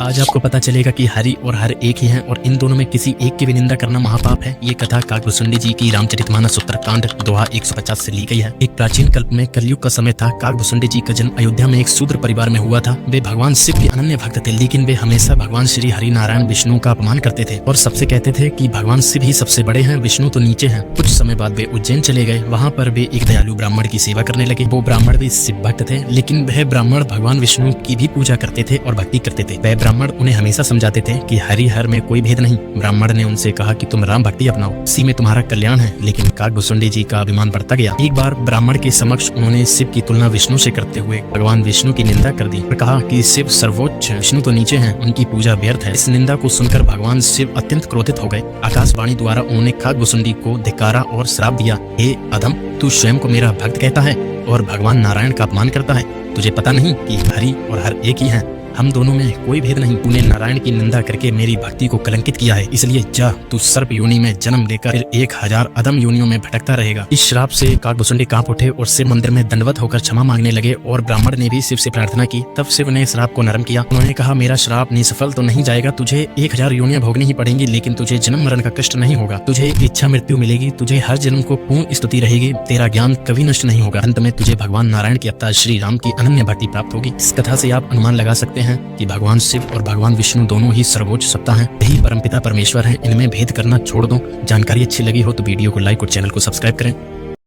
आज आपको पता चलेगा कि हरि और हर एक ही हैं और इन दोनों में किसी एक की भी निंदा करना महापाप है। ये कथा काकभुसुंडी जी की रामचरितमानस उत्तरकांड दोहा 150 से ली गई है। एक प्राचीन कल्प में कलयुग का समय था। काकभुसुंडी जी का जन्म अयोध्या में एक शूद्र परिवार में हुआ था। वे भगवान शिव के अनन्य भक्त थे, लेकिन वे हमेशा भगवान श्री हरि नारायण विष्णु का अपमान करते थे और सबसे कहते थे कि भगवान शिव ही सबसे बड़े हैं, विष्णु तो नीचे हैं। कुछ समय बाद वे उज्जैन चले गए। वहाँ पर वे एक दयालु ब्राह्मण की सेवा करने लगे। वो ब्राह्मण भी शिव भक्त थे, लेकिन वह ब्राह्मण भगवान विष्णु की भी पूजा करते थे और भक्ति करते थे। वह ब्राह्मण उन्हें हमेशा समझाते थे कि हरि हर में कोई भेद नहीं। ब्राह्मण ने उनसे कहा कि तुम राम भक्ति अपनाओ, इसी में तुम्हारा कल्याण है। लेकिन काकभुसुंडी जी का अभिमान बढ़ता गया। एक बार ब्राह्मण के समक्ष उन्होंने शिव की तुलना विष्णु से करते हुए भगवान विष्णु की निंदा कर दी और कहा कि शिव सर्वोच्च, विष्णु तो नीचे हैं, उनकी पूजा व्यर्थ है। इस निंदा को सुनकर भगवान शिव अत्यंत क्रोधित हो गए। आकाशवाणी द्वारा उन्होंने काकभुसुंडी को धिक्कारा और श्राप दिया। हे अधम, तू स्वयं को मेरा भक्त कहता है और भगवान नारायण का अपमान करता है। तुझे पता नहीं कि हरि और हर एक ही हैं, हम दोनों में कोई भेद नहीं। तूने नारायण की निंदा करके मेरी भक्ति को कलंकित किया है, इसलिए जा तू सर्प योनि में जन्म लेकर 1000 अधम योनियों में भटकता रहेगा। इस श्राप से काकभुसुंडी कांप उठे और शिव मंदिर में दंडवत होकर क्षमा मांगने लगे और ब्राह्मण ने भी शिव से प्रार्थना की। तब शिव ने श्राप को नरम किया। उन्होंने कहा, मेरा श्राप निसफल तो नहीं जाएगा, तुझे 1000 योनियां भोगनी ही पड़ेंगी, लेकिन तुझे जन्म मरण का कष्ट नहीं होगा। तुझे इच्छा मृत्यु मिलेगी, तुझे हर जन्म को पूर्ण स्तुति रहेगी, तेरा ज्ञान कभी नष्ट नहीं होगा। अंत में तुझे भगवान नारायण के अवतार श्री राम की अनन्य भक्ति प्राप्त होगी। इस कथा से आप अनुमान लगा सकते हैं कि भगवान शिव और भगवान विष्णु दोनों ही सर्वोच्च सत्ता हैं। यही परमपिता परमेश्वर हैं। इनमें भेद करना छोड़ दो। जानकारी अच्छी लगी हो तो वीडियो को लाइक और चैनल को सब्सक्राइब करें।